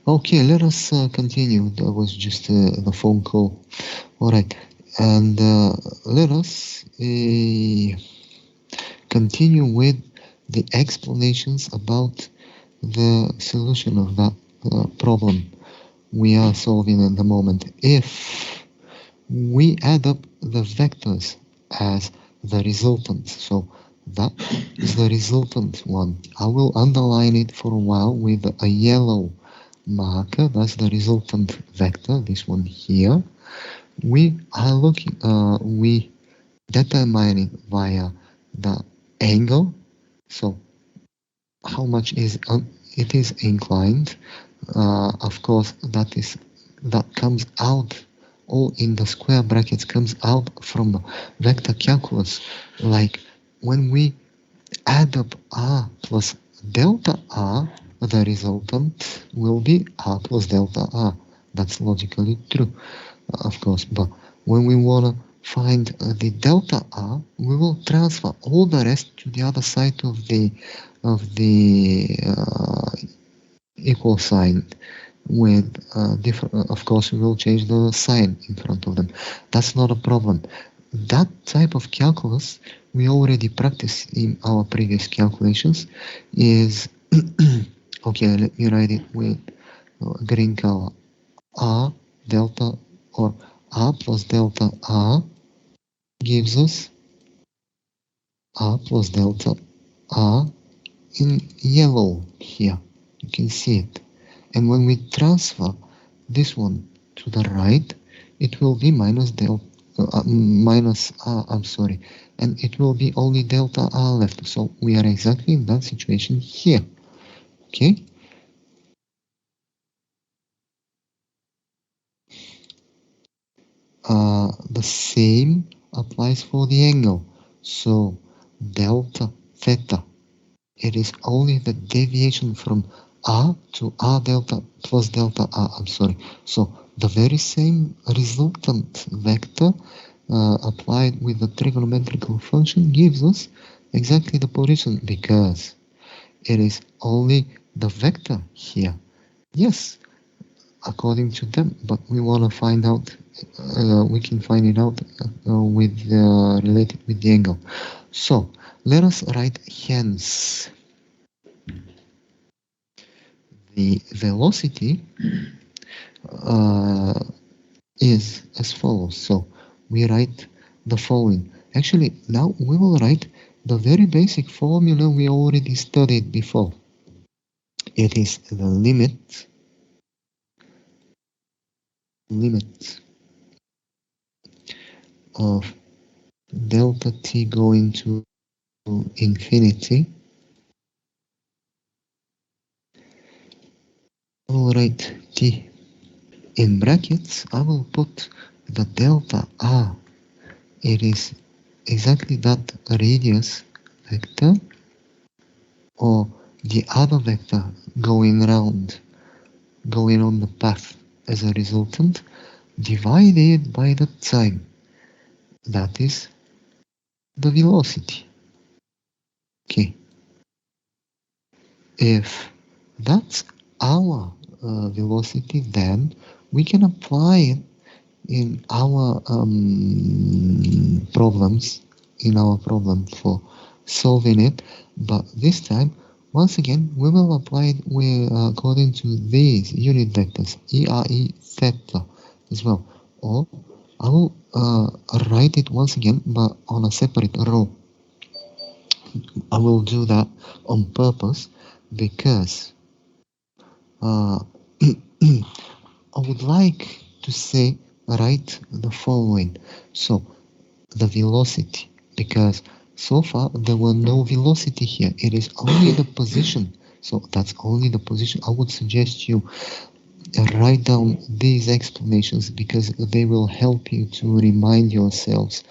Okay, let us continue. That was just the phone call. All right, and let us continue with the explanations about the solution of that problem we are solving at the moment. If we add up the vectors as the resultant, so that is the resultant one. I will underline it for a while with a yellow marker. That's the resultant vector, this one here. We are we determine it via the angle. So how much is it is inclined. Of course, that comes out all in the square brackets comes out from vector calculus. Like when we add up r plus delta r, the resultant will be r plus delta r. That's logically true, of course. But when we want to find the delta r, we will transfer all the rest to the other side of the equal sign with different. Of course, we will change the sign in front of them. That's not a problem. That type of calculus we already practiced in our previous calculations. Is okay. Let me write it with green color. R delta or R plus delta R gives us R plus delta R in yellow here. You can see it. And when we transfer this one to the right, it will be minus R, I'm sorry, and it will be only delta R left. So we are exactly in that situation here. Okay? The same applies for the angle. So delta theta, it is only the deviation from R to R delta plus delta R, I'm sorry. So the very same resultant vector applied with the trigonometrical function gives us exactly the position because it is only the vector here. Yes, according to them, but we want to find out, we can find it out with related with the angle. So let us write hence. The velocity is as follows. So we write the following. Actually, now we will write the very basic formula we already studied before. It is the limit of delta t going to infinity. I will write t in brackets. I will put the delta r. It is exactly that radius vector or the other vector going around, going on the path as a resultant, divided by the time. That is the velocity. Okay. If that's our velocity, then we can apply it in our problems, for solving it. But this time, once again, we will apply it according to these unit vectors, ERE theta as well. Or I will write it once again, but on a separate row. I will do that on purpose because uh, I would like to say, write the following. So the velocity, because so far there were no velocity here. It is only the position. So that's only the position. I would suggest you write down these explanations because they will help you to remind yourselves,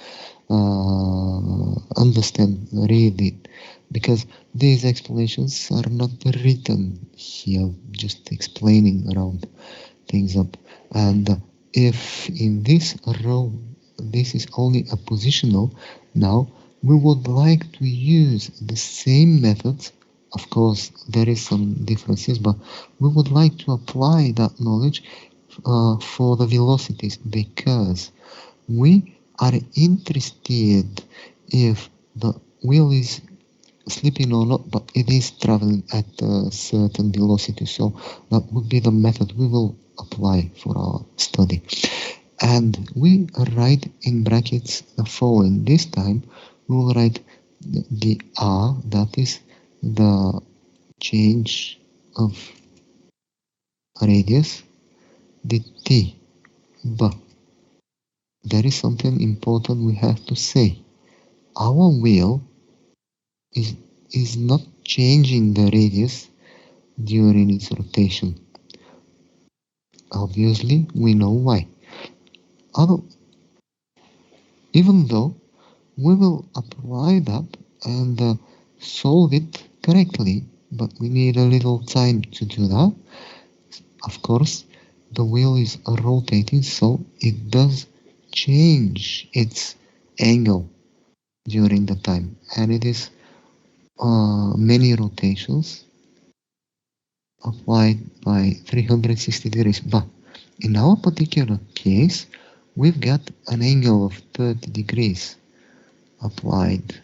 understand, read it, because these explanations are not written here, just explaining around things up. And if in this row this is only a positional, now we would like to use the same methods Of course, there is some differences, but we would like to apply that knowledge for the velocities because we are interested if the wheel is slipping or not, but it is traveling at a certain velocity. So that would be the method we will apply for our study. And we write in brackets the following. This time we will write the R, that is the change of radius, the T. But there is something important we have to say. Our wheel is, is not changing the radius during its rotation. Obviously, we know why. Although, even though we will apply that and solve it correctly, but we need a little time to do that. Of course, the wheel is rotating, so it does change its angle during the time, and it is many rotations applied by 360 degrees. But in our particular case, we've got an angle of 30 degrees applied,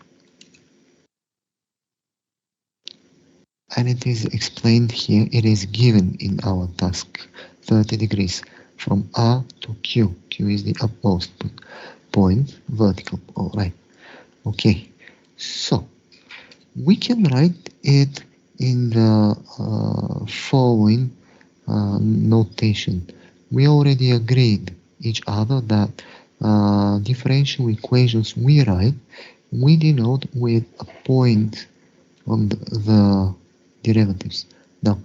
and it is explained here, it is given in our task, 30 degrees from R to Q. Q is the upmost point, vertical, alright. Okay, so we can write it in the following notation. We already agreed each other that differential equations we write, we denote with a point on the derivatives. Now,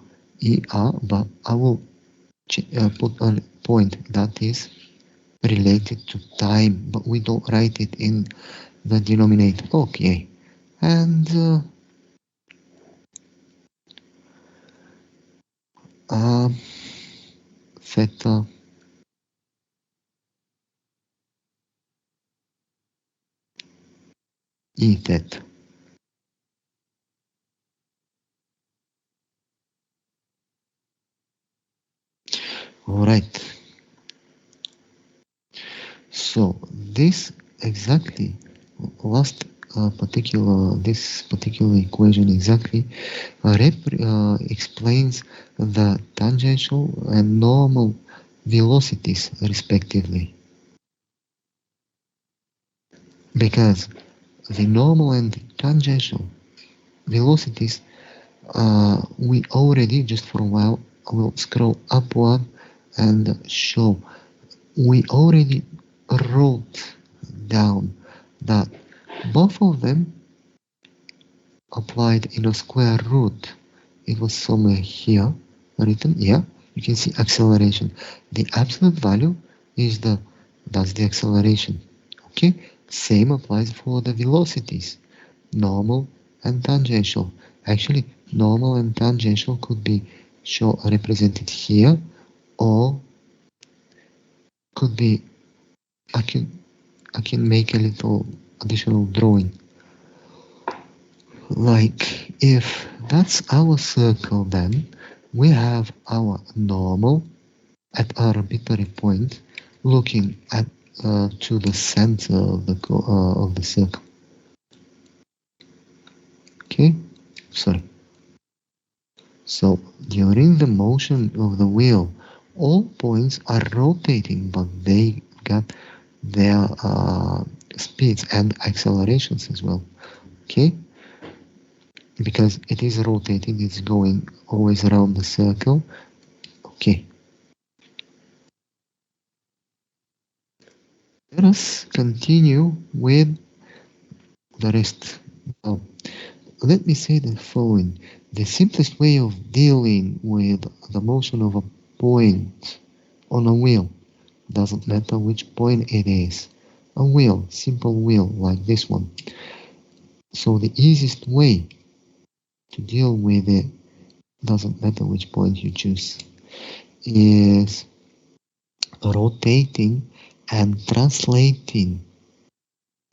ER, but I will put a point that is related to time, but we don't write it in the denominator. Okay, and theta E theta. All right. So this exactly last this particular equation exactly explains the tangential and normal velocities respectively, because the normal and tangential velocities we already just for a while will scroll upward and show we already wrote down that both of them applied in a square root. It was somewhere here written. Yeah, you can see acceleration. The absolute value is that's the acceleration. Okay, same applies for the velocities, normal and tangential. Actually, normal and tangential could be represented here, or could be I can I can make a little additional drawing. Like if that's our circle, then we have our normal at our arbitrary point looking at to the center of the circle. Okay, sorry. So during the motion of the wheel, all points are rotating, but they got their speeds and accelerations as well. Okay, because it is rotating, it's going always around the circle. Okay, let us continue with the rest. Now, let me say the following. The simplest way of dealing with the motion of a point on a wheel, doesn't matter which point it is, a wheel, simple wheel like this one. So the easiest way to deal with it, doesn't matter which point you choose, is rotating and translating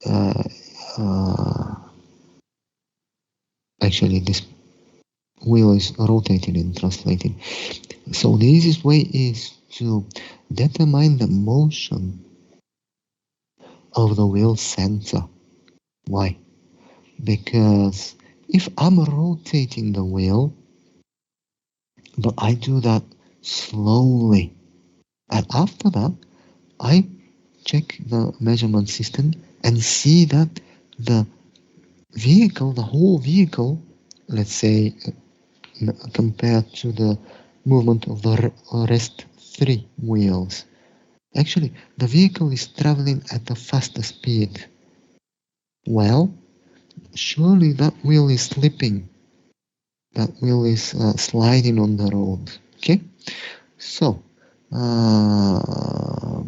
uh, actually this wheel is rotating and translating. So the easiest way is to determine the motion of the wheel center. Why? Because if I'm rotating the wheel, but I do that slowly, and after that, I check the measurement system and see that the vehicle, the whole vehicle, let's say compared to the movement of the rest three wheels, actually the vehicle is traveling at a faster speed. Well, surely that wheel is slipping, that wheel is sliding on the road. Okay, so uh,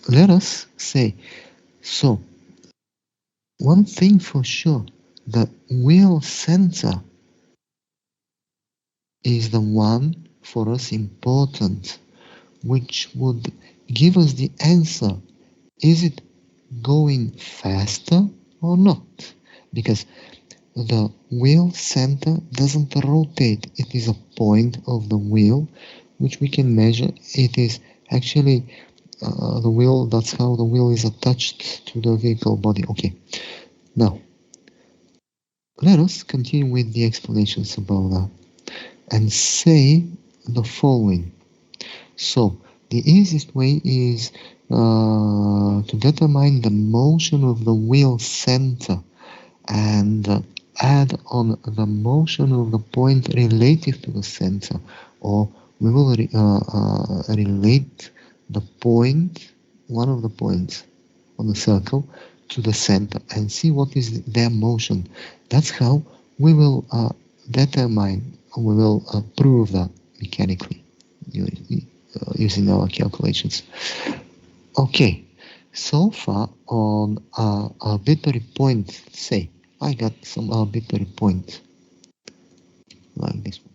let us say, so one thing for sure, the wheel center is the one for us important, which would give us the answer. Is it going faster or not? Because the wheel center doesn't rotate. It is a point of the wheel which we can measure. It is actually the wheel, that's how the wheel is attached to the vehicle body. Okay, now let us continue with the explanations about that and say the following. So the easiest way is to determine the motion of the wheel center and add on the motion of the point relative to the center, or we will relate the point, one of the points on the circle, to the center and see what is their motion. That's how we will determine, we will prove that mechanically using our calculations. Okay, so far on arbitrary point, say I got some arbitrary point like this one,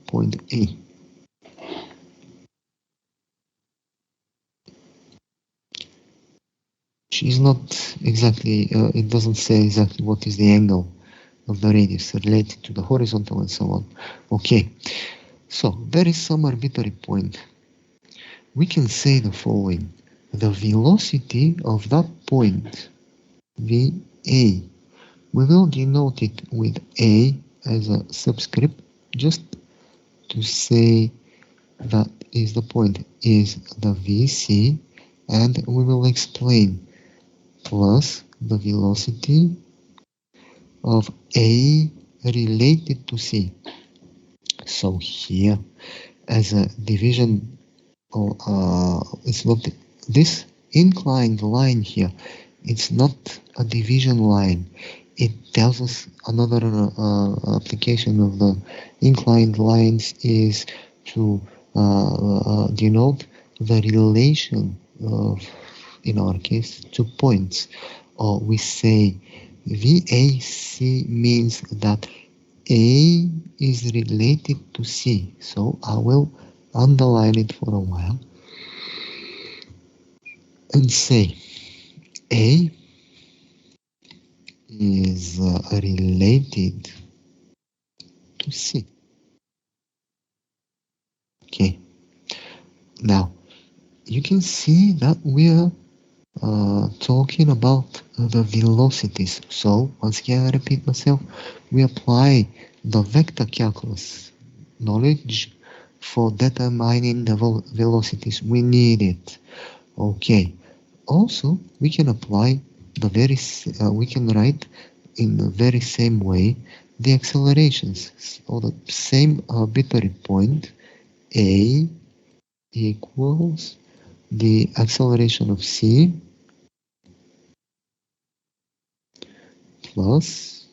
point A. Which is not exactly, it doesn't say exactly what is the angle of the radius related to the horizontal and so on. Okay, so there is some arbitrary point. We can say the following. The velocity of that point, VA, we will denote it with A as a subscript, just to say that is the point, is the VC, and we will explain plus the velocity of A related to C. So here, as a division, or it's not this inclined line here. It's not a division line. It tells us another application of the inclined lines is to denote the relation of, in our case, 2 points. Or we say VAC means that A is related to C. So I will underline it for a while and say A is related to C. Okay, now you can see that we're talking about the velocities. So once again, I repeat myself, we apply the vector calculus knowledge for determining the velocities. We need it. Okay. Also, we can apply the we can write in the very same way the accelerations, or the same arbitrary point A equals the acceleration of C plus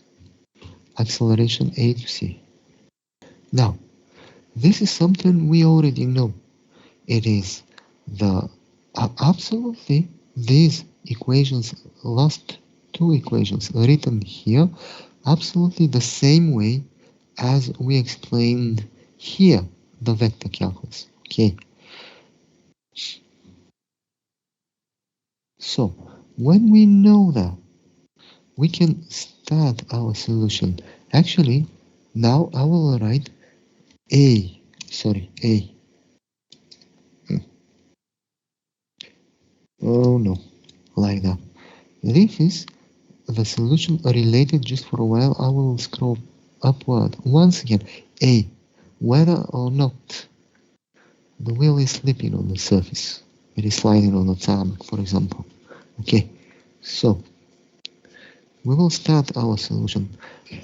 acceleration A to C. Now, this is something we already know. It is the absolutely these equations, last two equations written here, absolutely the same way as we explained here, the vector calculus. Okay. So when we know that, we can start our solution. Actually, now I will write A. Sorry, A. Oh no, like that. This is the solution related. Just for a while I will scroll upward. Once again, A. Whether or not the wheel is slipping on the surface. It is sliding on the tarmac, for example. Okay, so we will start our solution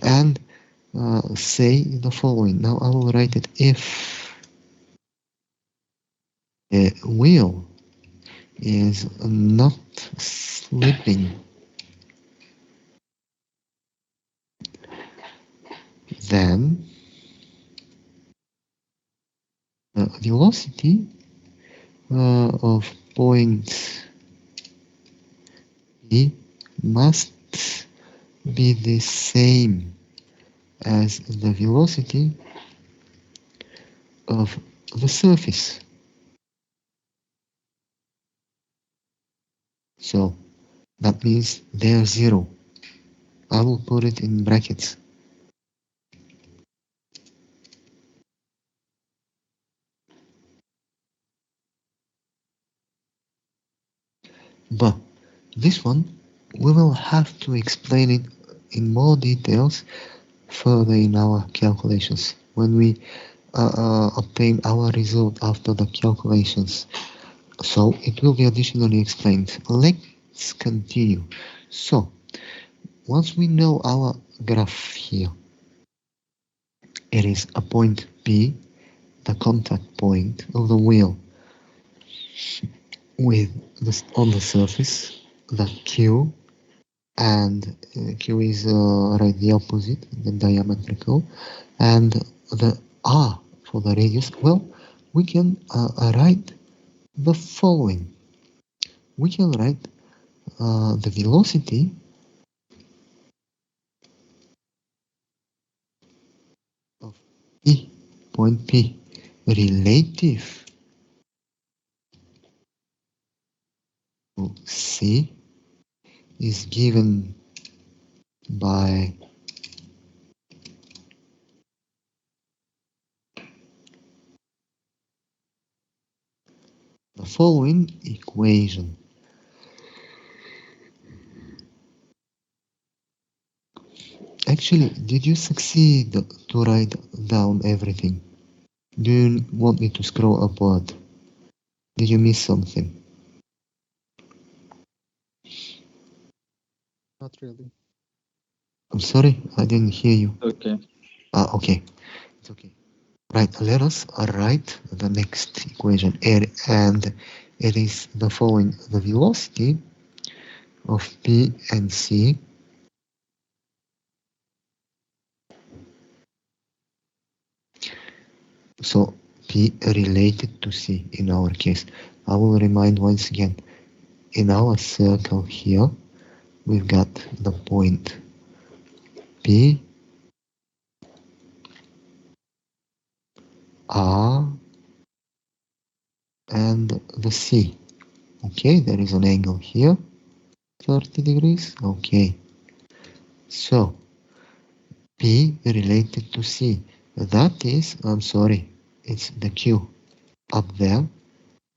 and say the following. Now I will write it: if the wheel is not slipping, then the velocity of point B must be the same as the velocity of the surface. So that means they are zero. I will put it in brackets. But this one, we will have to explain it in more details further in our calculations when we obtain our result after the calculations. So it will be additionally explained. Let's continue. So once we know our graph here, it is a point P, the contact point of the wheel with this on the surface, the Q, and Q is right the opposite, the diametrical, and the R for the radius. Well, we can write the following. We can write the velocity of P, point P, relative to C is given by the following equation. Actually, did you succeed to write down everything? Do you want me to scroll upward? Did you miss something? Not really. I'm sorry, I didn't hear you. Okay. Okay, it's okay. Right, let us write the next equation, and it is the following. The velocity of P and C so P related to C in our case. I will remind once again, in our circle here, we've got the point P, R, and the C. Okay, there is an angle here, 30 degrees. Okay, so P related to C. That is, I'm sorry, it's the Q up there.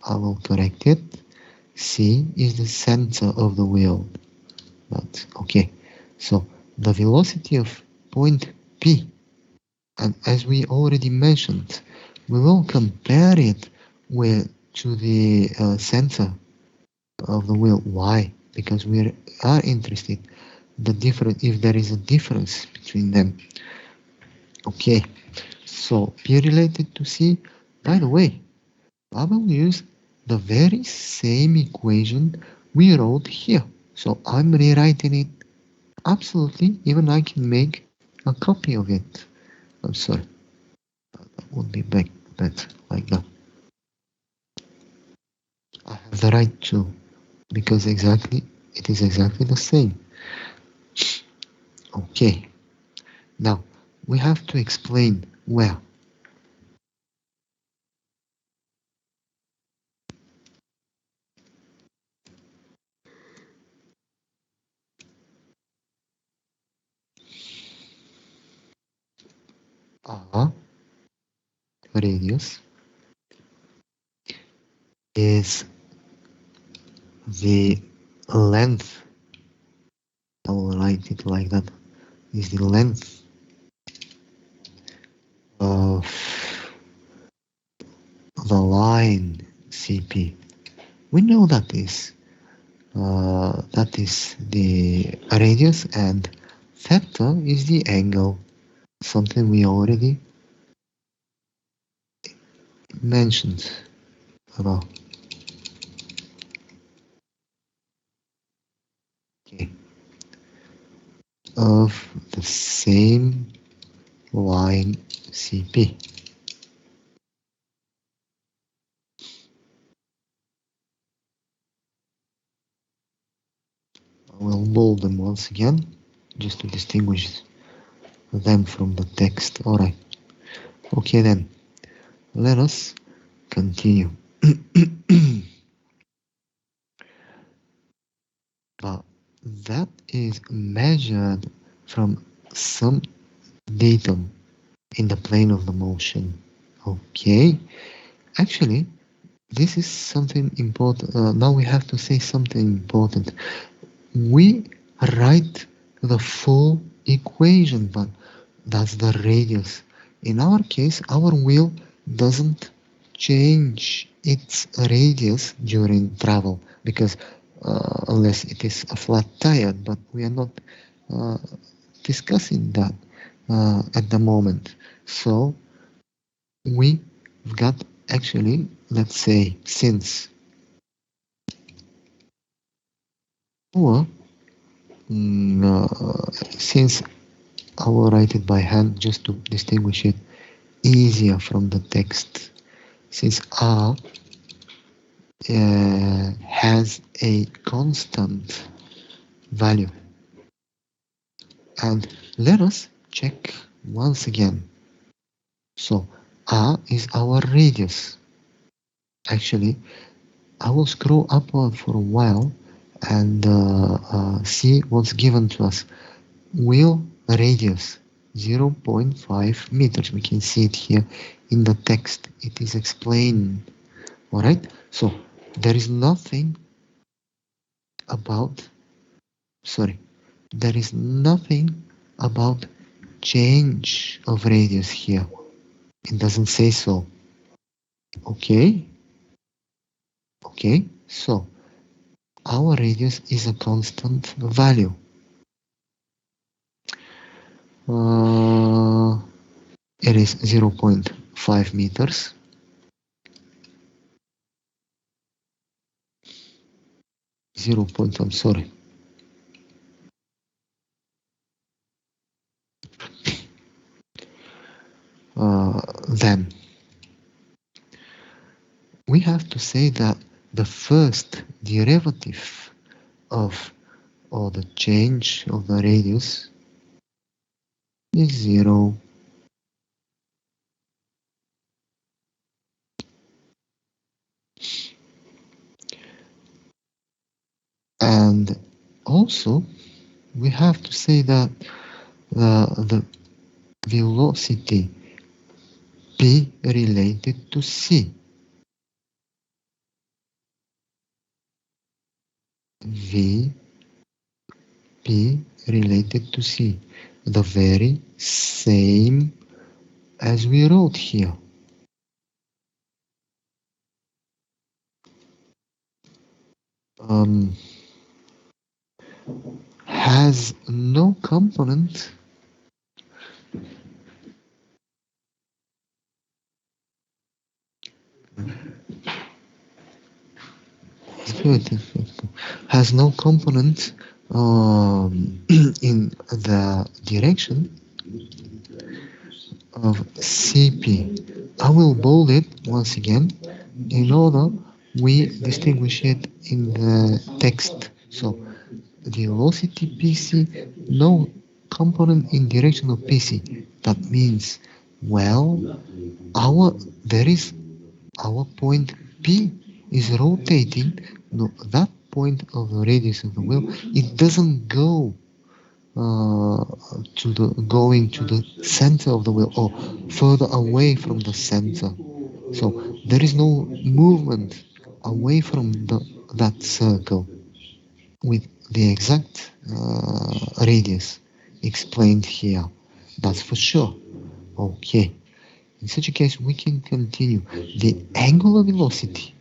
I will correct it. C is the center of the wheel. But okay, so the velocity of point P, and as we already mentioned, we will compare it with to the center of the wheel. Why? Because we are interested the difference if there is a difference between them. Okay, so P related to C. By the way, I will use the very same equation we wrote here. So I'm rewriting it absolutely. Even I can make a copy of it. I'm sorry. That would be better like that. I have the right to because exactly it is exactly the same. Okay. Now we have to explain where. R radius is the length, I will write it like that, is the length of the line CP. We know that is the radius, and theta is the angle, something we already mentioned about. Okay. Of the same line CP. I will bold them once again, just to distinguish them from the text. Alright. Okay then, let us continue. But that is measured from some datum in the plane of the motion. Okay. Actually, this is something important. Now we have to say something important. We write the full equation, but that's the radius. In our case, our wheel doesn't change its radius during travel, because unless it is a flat tire, but we are not uh, discussing that at the moment. So we've got, actually, let's say, our since I will write it by hand just to distinguish it easier from the text. Since R has a constant value, and let us check once again. So R is our radius. Actually, I will scroll upward for a while and see what's given to us. Wheel radius 0.5 meters. We can see it here in the text. It is explained. Alright? So there is nothing about, sorry, there is nothing about change of radius here. It doesn't say so. Okay? Okay? So our radius is a constant value. It is 0.5 meters. 0. I'm sorry. Then we have to say that the first derivative of, or the change of the radius, is 0. And also we have to say that the velocity p related to c, v p related to c, the very same as we wrote here. Has no component has no component in the direction of CP. I will bold it once again in order we distinguish it in the text. So the velocity PC, no component in direction of PC. That means, well, there is our point P is rotating. No, that point of the radius of the wheel, it doesn't go uh, to the going to the center of the wheel or further away from the center. So there is no movement away from that circle with the exact radius explained here. That's for sure. Okay. In such a case, we can continue. The angular velocity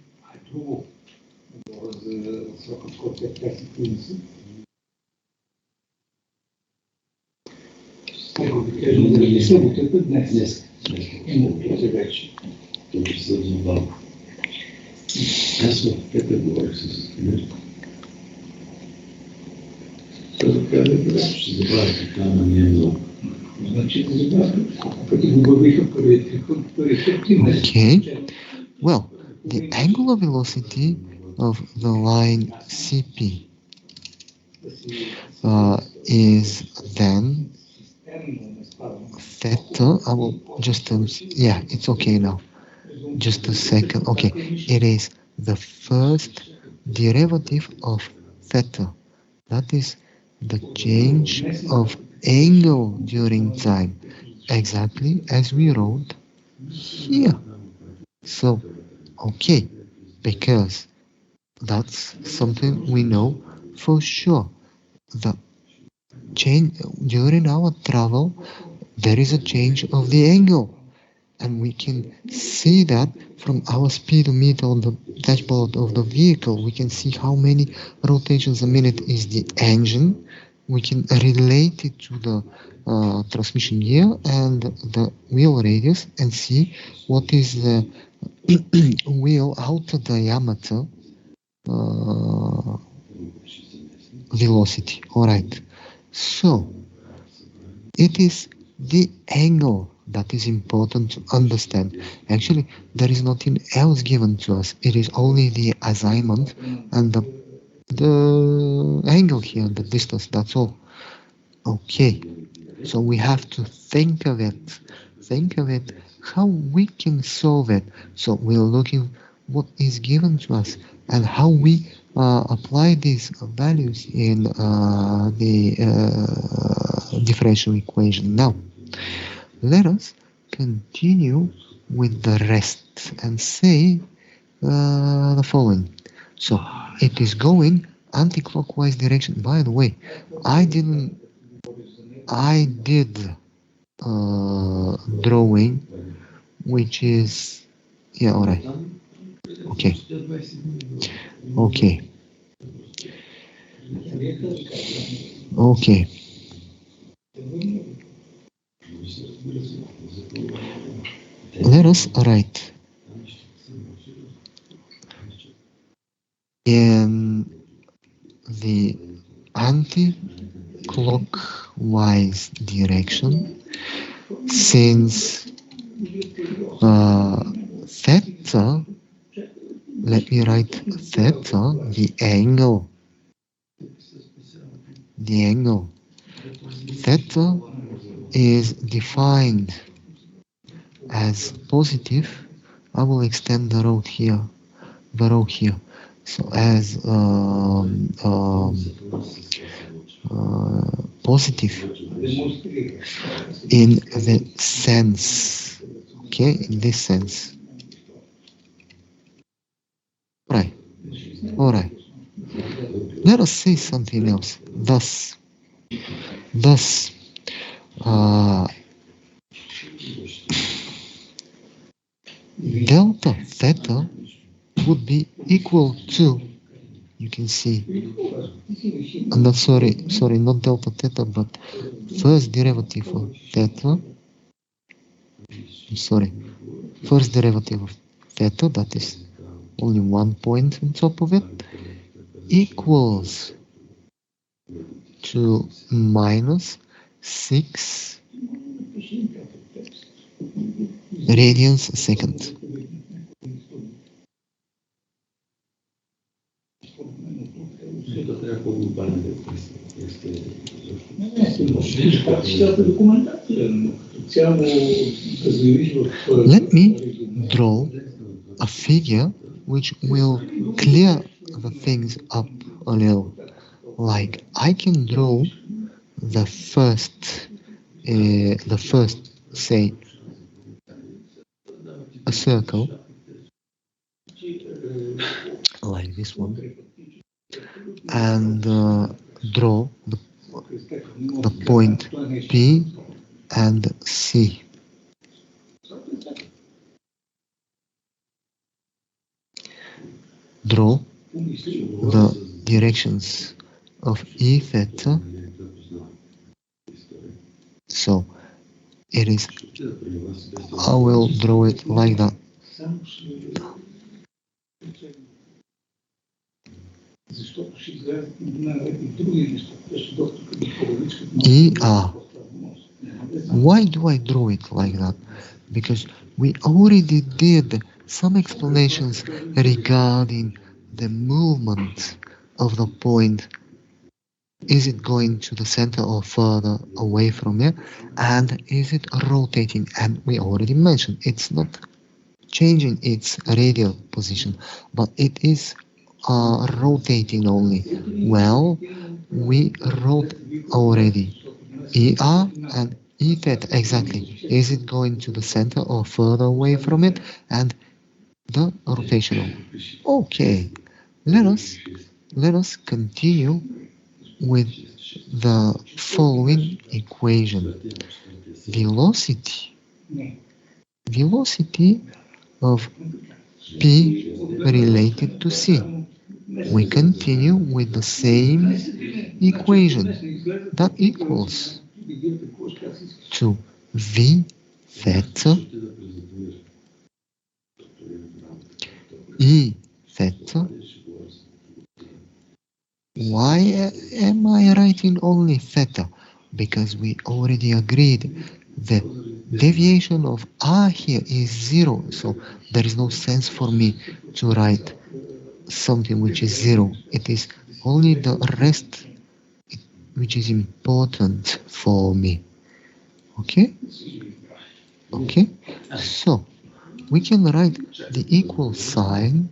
Okay. Well, the angular velocity of the line CP is then theta. I will just yeah, it's okay now. Just a second. Okay, it is the first derivative of theta. That is the change of angle during time, exactly as we wrote here. So, okay, because that's something we know for sure. The change during our travel, there is a change of the angle, and we can see that from our speedometer on the dashboard of the vehicle. We can see how many rotations a minute is the engine. We can relate it to the transmission gear and the wheel radius and see what is the wheel outer diameter uh, velocity. All right. So it is the angle that is important to understand. Actually, there is nothing else given to us. It is only the assignment and the angle here, the distance. That's all. Okay. So we have to think of it. Think of it how we can solve it. So we're looking what is given to us and how we apply these values in the differential equation. Now, let us continue with the rest and say the following. So it is going anti-clockwise direction. By the way, I did drawing, which is yeah. All right. Okay. Okay. Okay. Let us write in the anti-clockwise direction since theta, let me write theta, the angle, theta is defined as positive. I will extend the row here. So as positive in the sense, okay, in this sense. Right, all right. Let us say something else. Thus, uh, delta theta would be equal to, you can see, not sorry, not delta theta, but first derivative of theta, sorry, first derivative of theta, that is only 1 point on top of it, equals to minus 6 radians a second. Let me draw a figure which will clear the things up a little. Like I can draw the first say a circle like this one, and draw the point P and C. Draw the directions of E theta. So it is, I will draw it like that. ER. Why do I draw it like that? Because we already did some explanations regarding the movement of the point. Is it going to the center or further away from it? And is it rotating? And we already mentioned it's not changing its radial position, but it is rotating only. Well, we wrote already ER and E theta exactly. Is it going to the center or further away from it? And the rotational. Okay, let us continue with the following equation. Velocity velocity of P related to C. We continue with the same equation that equals to V theta E theta. Why am I writing only theta? Because we already agreed the deviation of R here is 0, so there is no sense for me to write something which is 0. It is only the rest which is important for me. Okay? Okay? So, we can write the equal sign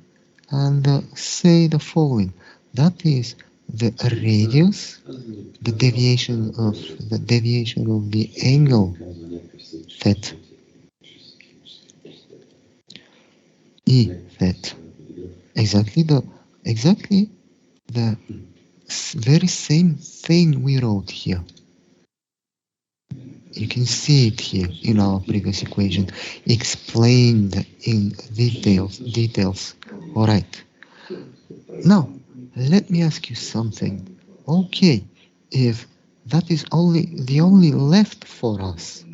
and say the following. That is the radius, the deviation of the angle theta, E theta. Exactly the very same thing we wrote here. You can see it here in our previous equation, explained in details. All right. Now, let me ask you something. Okay, if that is the only left for us,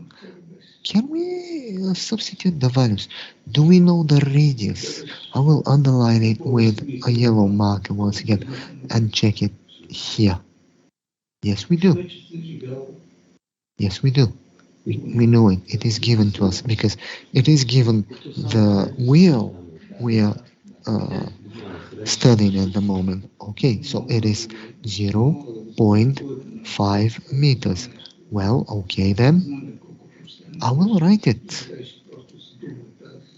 can we substitute the values? Do we know the radius? I will underline it with a yellow marker once again and check it here. Yes, we do. Yes, we do. We know it. It is given to us because it is given the wheel we are uh, studying at the moment. Okay, so it is 0.5 meters. Well, okay then. I will write it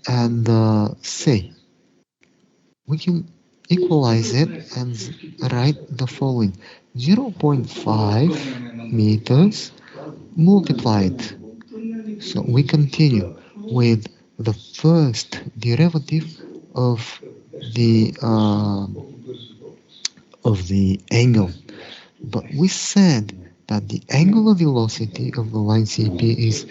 and say we can equalize it and write the following: 0.5 meters multiplied. So we continue with the first derivative of the uh, angle. But we said that the angular velocity of the line CP is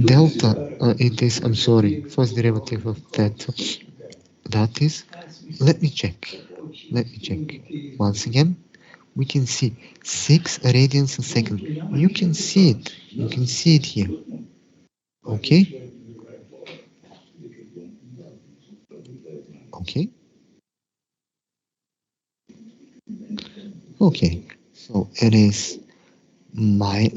delta. It is, I'm sorry, first derivative of theta. That is, let me check. Let me check. Once again, we can see 6 radians a second. You can see it. You can see it here. Okay? Okay? Okay. So it is my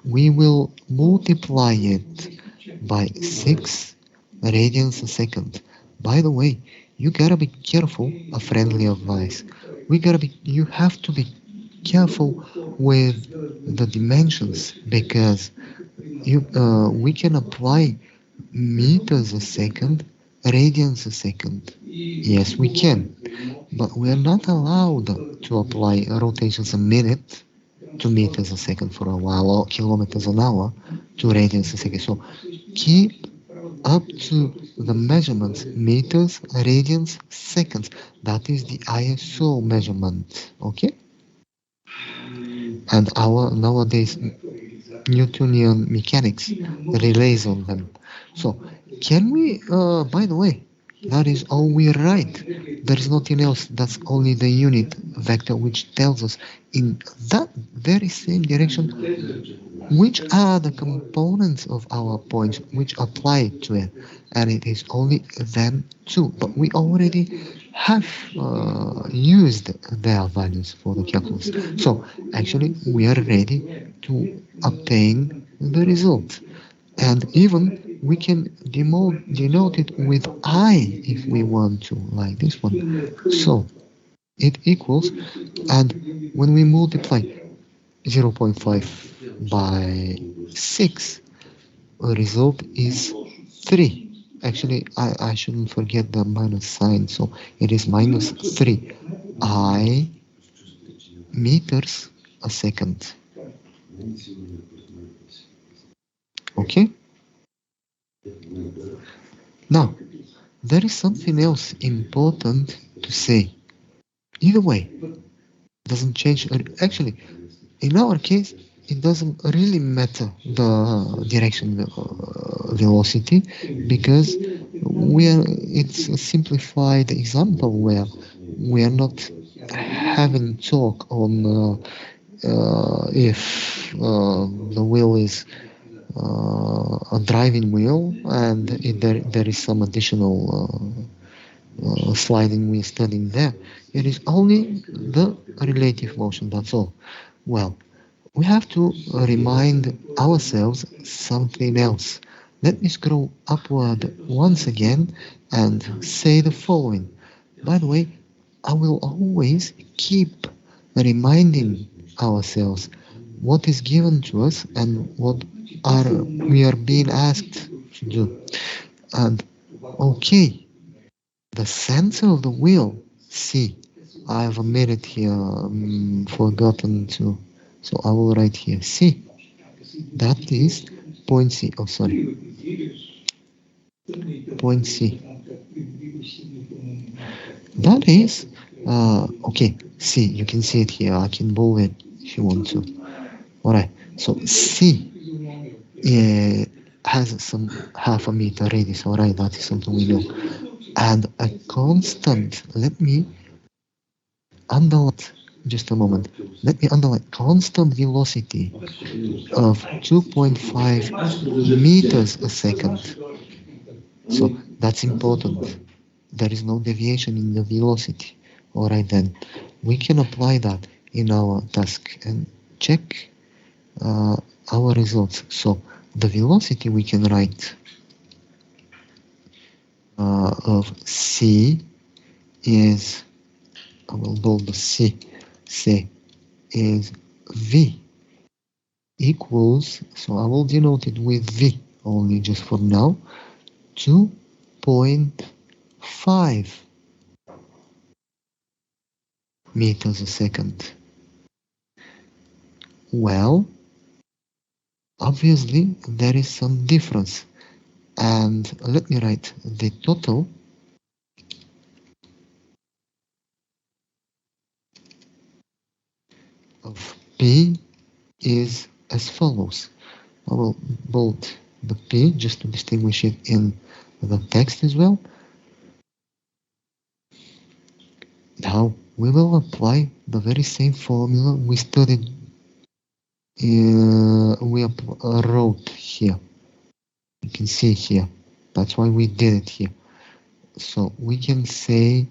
we will multiply it by 6 radians a second. By the way, you gotta be careful. A friendly advice: you have to be careful with the dimensions, because we can apply meters a second, radians a second. Yes, we can, but we are not allowed to apply rotations a minute, to meters a second for a while, or kilometers an hour to radians a second. So keep up to the measurements meters, radians, seconds. That is the ISO measurement. Okay, and our nowadays Newtonian mechanics relies on them. So, can we, by the way, that is all we write. There is nothing else. That's only the unit vector which tells us in that very same direction which are the components of our points which apply to it. And it is only them two. But we already have used their values for the calculus. So actually we are ready to obtain the result. And even we can denote it with I if we want to, like this one. So it equals, and when we multiply 0.5 by 6, the result is 3. Actually, I shouldn't forget the minus sign, so it is minus 3 I meters a second. Okay? Now, there is something else important to say. Either way, doesn't change. Actually, in our case, it doesn't really matter the direction velocity because we are. It's a simplified example where we are not having talk on if the wheel is a driving wheel and there is some additional sliding wheel studying there. It is only the relative motion, that's all. Well, we have to remind ourselves something else. Let me scroll upward once again and say the following. By the way, I will always keep reminding ourselves what is given to us and what are we are being asked to do. And okay, the center of the wheel, C. I have omitted here, forgotten to, so I will write here C. That is point C. Oh, sorry, point C. That is, okay, C. You can see it here. I can bold it if you want to. Alright, so C has some half a meter radius. Alright, that is something we know. And a constant, let me underline, just a moment, let me underline constant velocity of 2.5 meters a second. So that's important. There is no deviation in the velocity. Alright then, we can apply that in our task and check uh, our results. So the velocity we can write of C is, I will bold the C is V equals, so I will denote it with V only just for now, 2.5 meters a second. Well, obviously there is some difference, and let me write the total of P is as follows. I will bold the P just to distinguish it in the text as well. Now we will apply the very same formula we studied, wrote here. You can see here. That's why we did it here. So we can say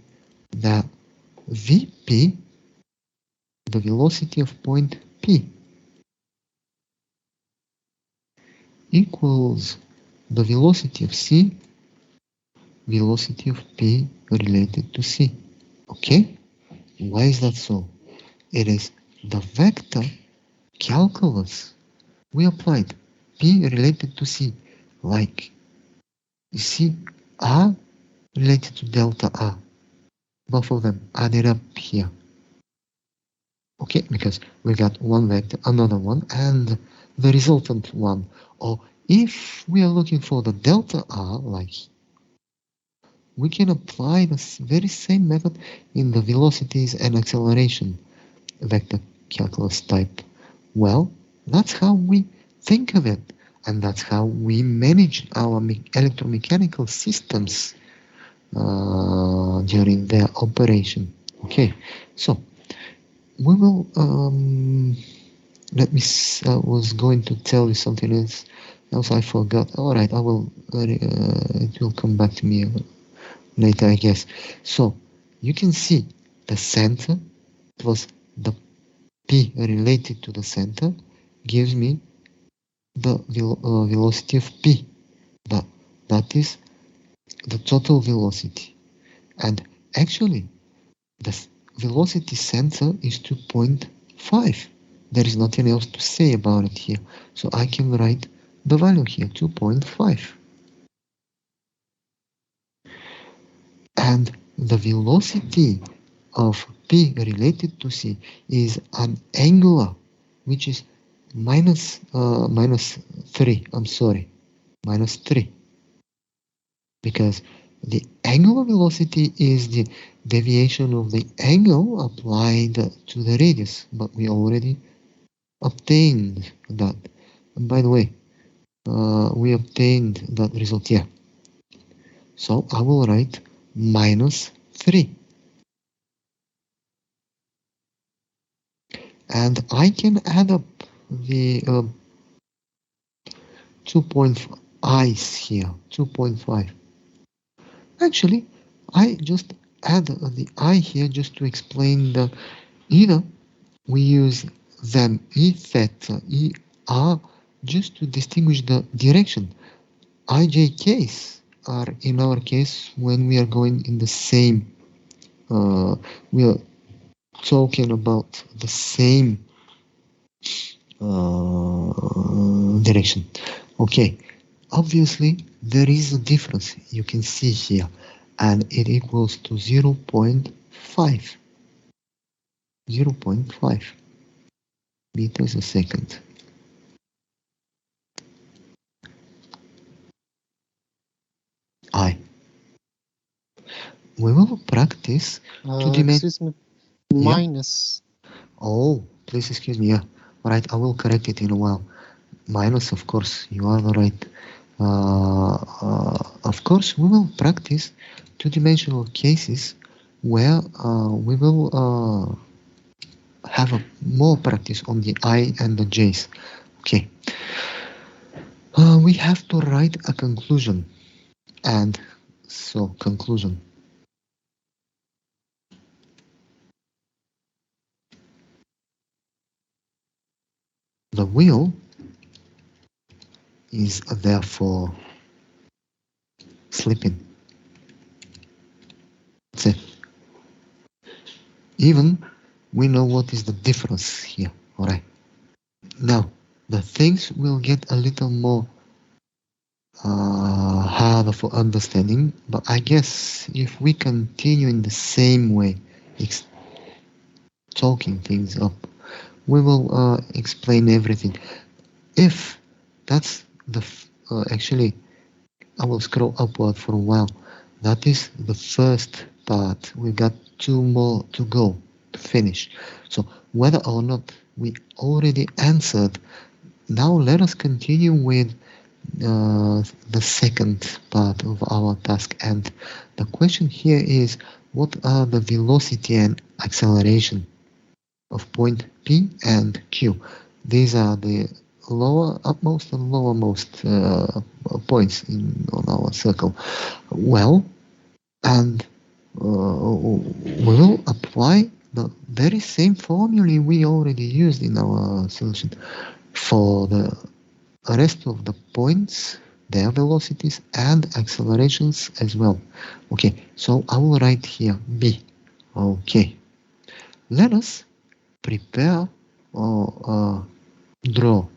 that Vp, the velocity of point P, equals the velocity of C, velocity of P related to C. Okay? Why is that so? It is the vector calculus we applied P related to C, like you see A related to delta A, both of them added up here. Okay, because we got one vector, another one, and the resultant one. Or if we are looking for the delta r, like we can apply the very same method in the velocities and acceleration vector calculus type. Well, that's how we think of it, and that's how we manage our electromechanical systems during their operation. Okay, so we will. Let me. I was going to tell you something else. Else I forgot. All right, I will. It will come back to me later, I guess. So you can see the center plus the p related to the center gives me the velocity of p. That that is the total velocity. And actually, the velocity center is 2.5. There is nothing else to say about it here. So I can write the value here, 2.5. And the velocity of p related to c is an angular, which is minus 3. I'm sorry, minus 3. Because the angular velocity is the deviation of the angle applied to the radius, but we already obtained that. And by the way, we obtained that result here. So I will write minus 3. And I can add up the 2.5 i's here, 2.5. Actually, I just add the I here just to explain that either we use them E theta, E R just to distinguish the direction. IJKs are in our case when we are going in the same, we are talking about the same direction. Okay, obviously there is a difference you can see here, and it equals to 0.5. 0.5 meters a second. I. We will practice Excuse me, Yeah. minus. Oh, please excuse me. Yeah. All right. I will correct it in a while. Minus, of course. You are right. Of course, we will practice two-dimensional cases where we will have a more practice on the I and the J's. Okay. We have to write a conclusion. And so, conclusion. The wheel is therefore slipping. That's it. Even we know what is the difference here. Alright. Now, the things will get a little more harder for understanding, but I guess if we continue in the same way, talking things up, we will explain everything. If that's the actually, I will scroll upward for a while. That is the first part. We've got two more to go to finish. So whether or not we already answered, now let us continue with the second part of our task. And the question here is, what are the velocity and acceleration of point P and Q? These are the lower upmost and lowermost points on our circle. Well, and we will apply the very same formula we already used in our solution for the rest of the points, their velocities and accelerations as well. Okay, so I will write here B. Okay, let us prepare or draw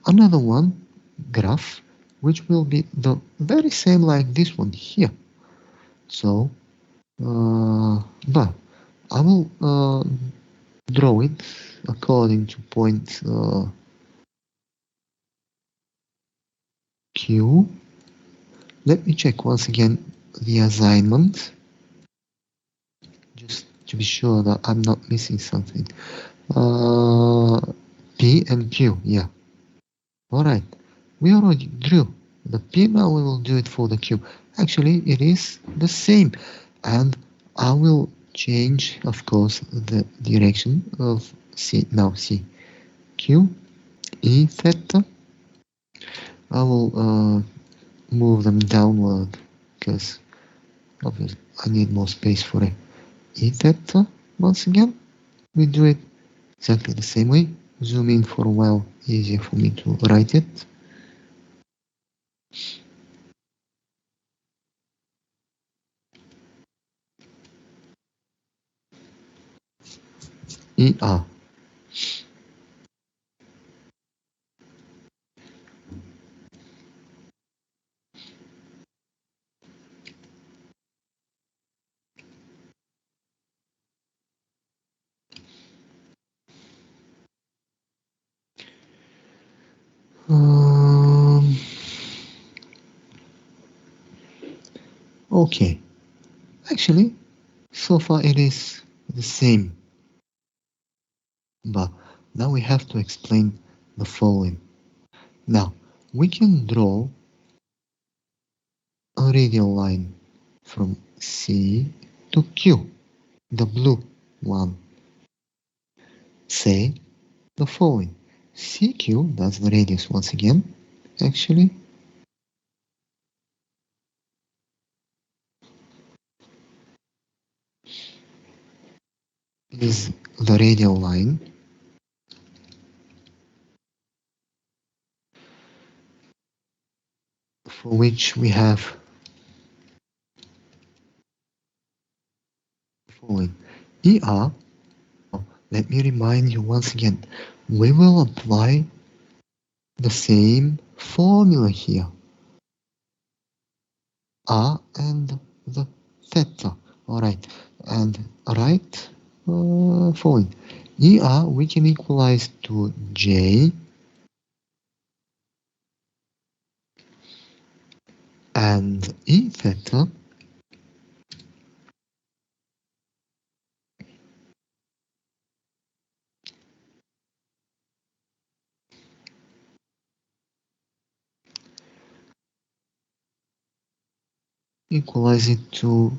another one graph which will be the very same like this one here. So but I will draw it according to point Q. Let me check once again the assignment, just to be sure that I'm not missing something. P and Q, yeah. Alright, we already drew the P, now we will do it for the Q. Actually, it is the same, and I will change, of course, the direction of C. Now see, Q, E, theta. I will move them downward because obviously I need more space for it. E theta, once again, we do it exactly the same way. Zoom in for a while, easier for me to write it. ER. Okay, actually, so far it is the same, but now we have to explain the following. Now, we can draw a radial line from C to Q, the blue one. Say the following. CQ, that's the radius once again, actually, is the radial line for which we have the following. ER, let me remind you once again, we will apply the same formula here. R and the theta. Alright, and right following. ER we can equalize to J and E theta equalize it to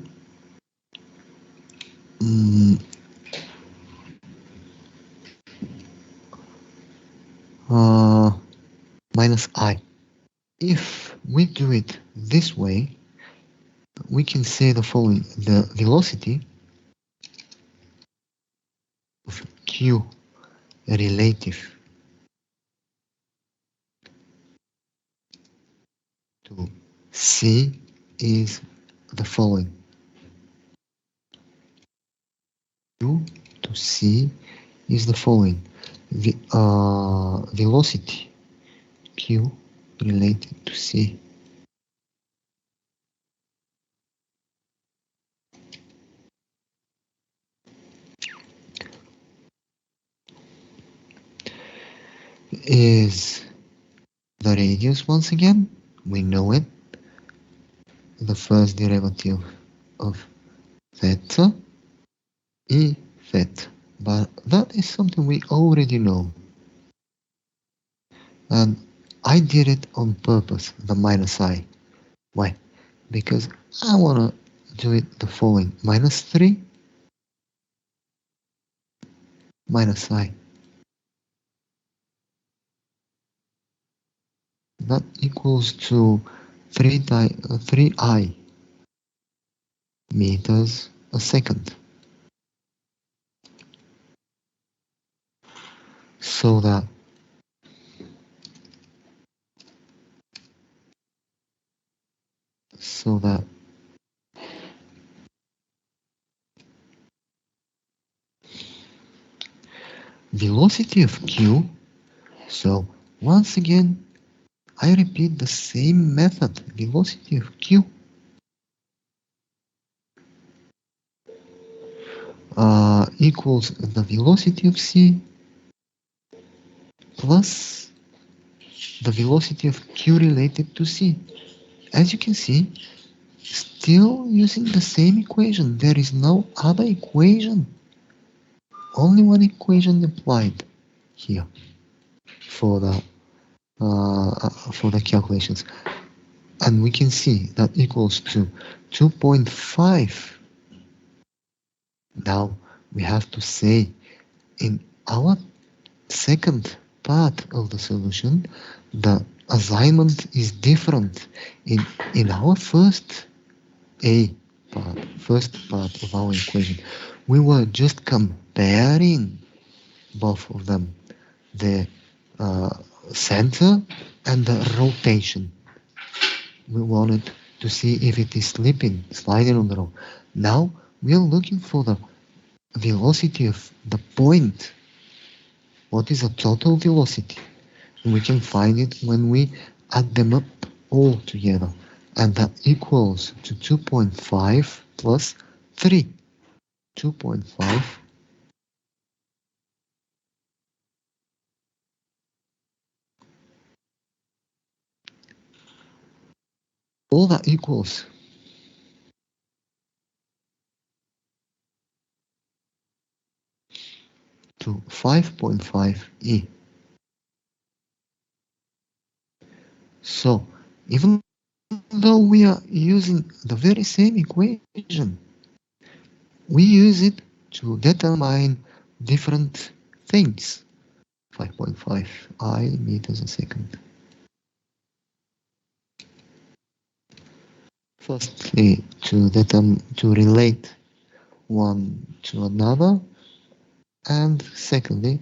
minus I. If we do it this way, we can say the following. The velocity of Q relative to C is the following. Q to C is the following. The velocity Q related to C is the radius once again. We know it. The first derivative of theta E theta. But that is something we already know. And I did it on purpose, the minus I. Why? Because I want to do it the following. Minus 3 minus I. That equals to 3I meters a second. So that velocity of Q. So once again, I repeat the same method. Velocity of Q equals the velocity of c plus the velocity of q related to c. As you can see, still using the same equation. There is no other equation. Only one equation applied here for the calculations, and we can see that equals to 2.5. Now we have to say in our second part of the solution, the assignment is different. In our first part of our equation, we were just comparing both of them, the uh, center and the rotation. We wanted to see if it is sliding on the road. Now we are looking for the velocity of the point. What is the total velocity? We can find it when we add them up all together, and that equals to 2.5 plus 3. 2.5 all that equals to 5.5 e. So even though we are using the very same equation, we use it to determine different things. 5.5 I meters a second. Firstly, to relate one to another, and secondly,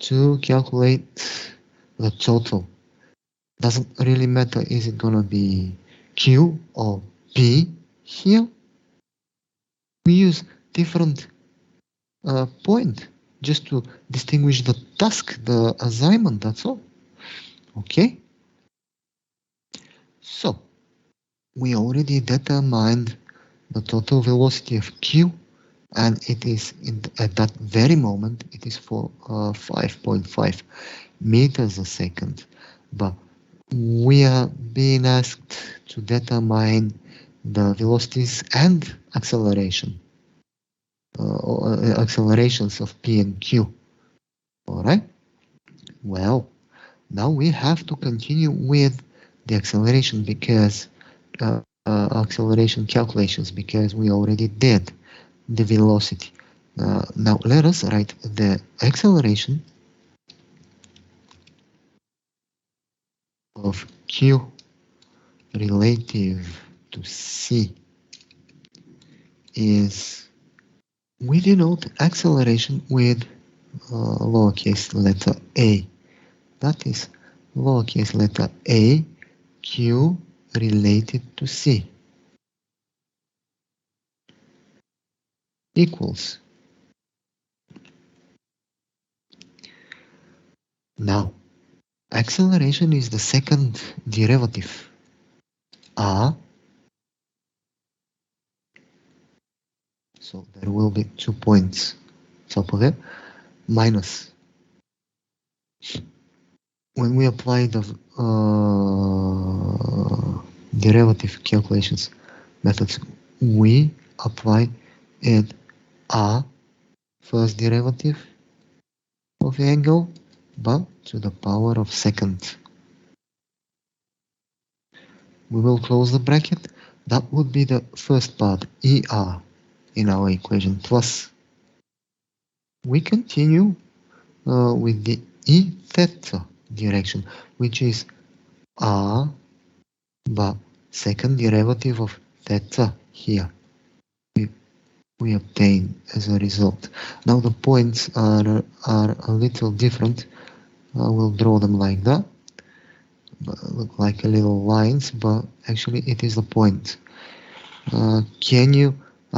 to calculate the total. Doesn't really matter, is it gonna be Q or P here? We use different point just to distinguish the task, the assignment, that's all. Okay? So, we already determined the total velocity of Q, and it is at that very moment it is for 5.5 meters a second. But we are being asked to determine the velocities and accelerations of P and Q. All right. Well, now we have to continue with the acceleration because acceleration calculations because we already did the velocity. Now let us write the acceleration of Q relative to C is, we denote acceleration with lowercase letter a. That is lowercase letter a, Q related to C equals. Now, acceleration is the second derivative. A, so there will be 2 points top of it, minus. When we apply the derivative calculations methods, we apply it A, first derivative of the angle, but to the power of second. We will close the bracket. That would be the first part, ER, in our equation, plus. We continue with the E theta direction, which is R, but second derivative of theta here. We obtain as a result. Now the points are a little different. I will draw them like that. Look like a little lines, but actually it is a point. Are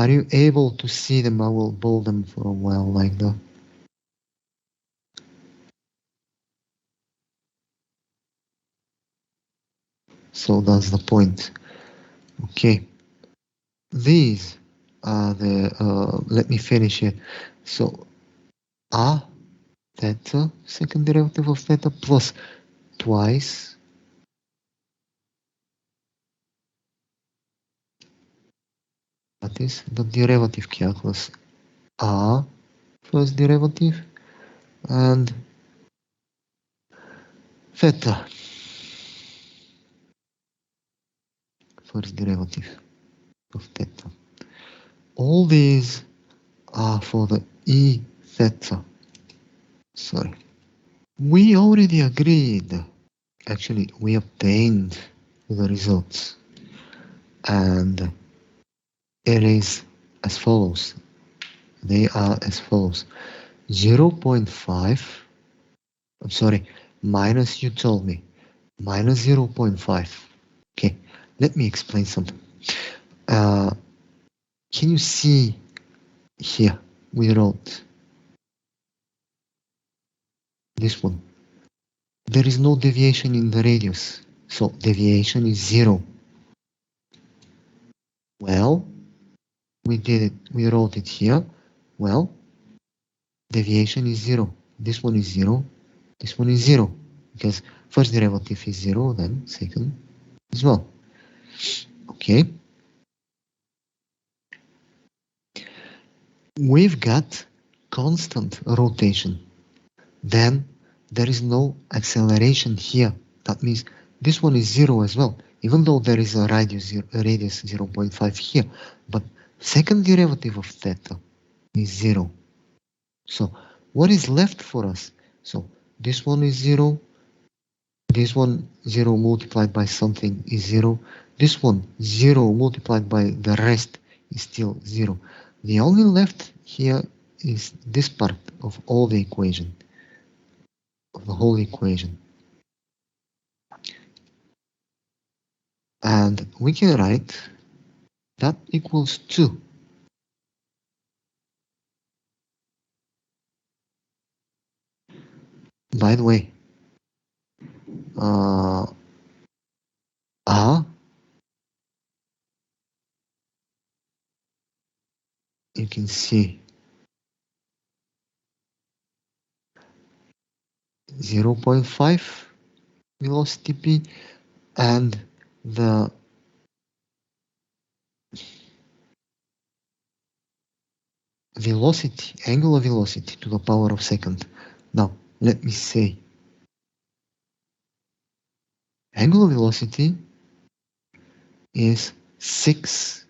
you able to see them? I will bold them for a while like that. So that's the point. Okay. These let me finish it. So a theta, second derivative of theta, plus twice, that is the derivative calculus, a first derivative and theta first derivative of theta. All these are for the e theta. Sorry. We already agreed. Actually, we obtained the results. And it is as follows. They are as follows. 0.5, I'm sorry, minus, you told me, minus 0.5. Okay, let me explain something. Can you see here? We wrote this one. There is no deviation in the radius, so deviation is 0. Well, we did it. We wrote it here. Well, deviation is 0. This one is 0. This one is 0. Because first derivative is 0, then second as well. Okay. We've got constant rotation. Then there is no acceleration here. That means this one is 0 as well, even though there is a radius 0.5 here. But second derivative of theta is 0. So what is left for us? So this one is 0. This one 0 multiplied by something is 0. This one 0 multiplied by the rest is still 0. The only left here is this part of all the equation, of the whole equation. And we can write that equals 2. By the way, A, you can see 0.5 velocity p, and the velocity, angular velocity to the power of second. Now, let me say, angular velocity is 6.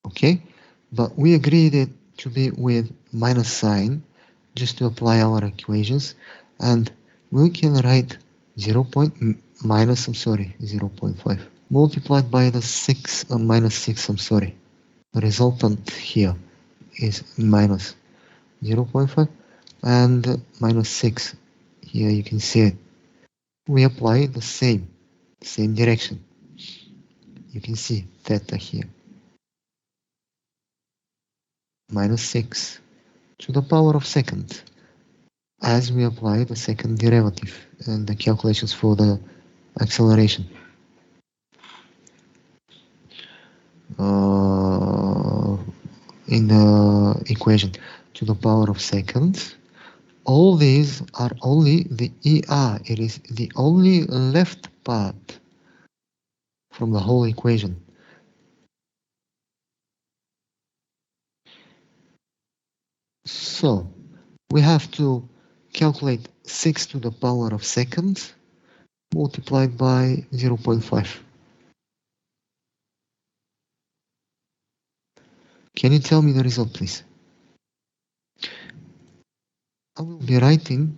Okay, but we agreed it to be with minus sign just to apply our equations, and we can write 0. Minus, I'm sorry, 0.5 multiplied by the 6 minus 6, I'm sorry. The resultant here is minus 0.5 and minus 6. Here you can see it. We apply the same direction. You can see theta here. Minus 6 to the power of second as we apply the second derivative and the calculations for the acceleration. In the equation to the power of second. All these are only the ER. It is the only left part from the whole equation. So we have to calculate 6 to the power of second multiplied by 0.5. Can you tell me the result, please? I will be writing.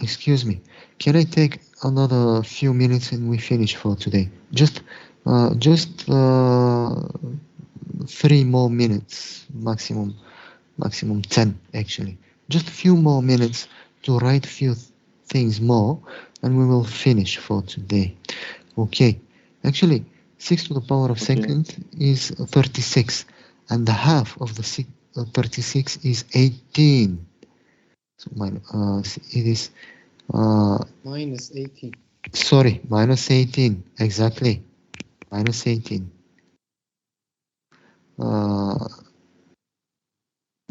Excuse me. Can I take another few minutes and we finish for today? Just 3 more minutes, maximum 10 actually. Just a few more minutes to write few things more and we will finish for today. Okay, actually 6 to the power of second is 36 and the half of the 36 is 18. So it is minus 18. Sorry, minus 18, exactly, minus 18.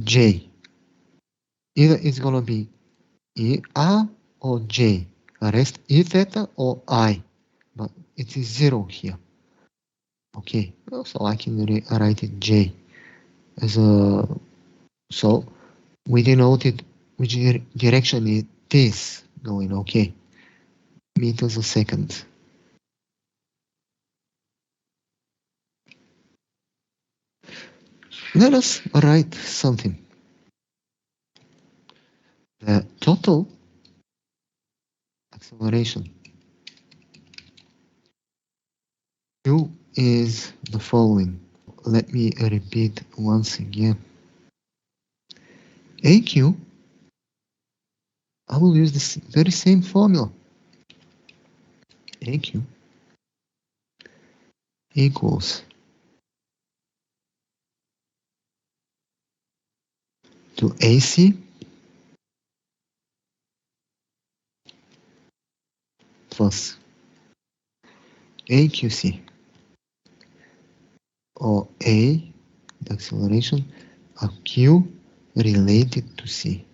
J. Either it's gonna be E R or J. Rest E theta or I, but it is 0 here. Okay, so I can write it J as a. So we denoted which direction it is going. Okay, meters a second. Let us write something. The total acceleration Q is the following. Let me repeat once again. AQ, I will use this very same formula. AQ equals to AC plus AQC, or A, the acceleration, of Q related to C.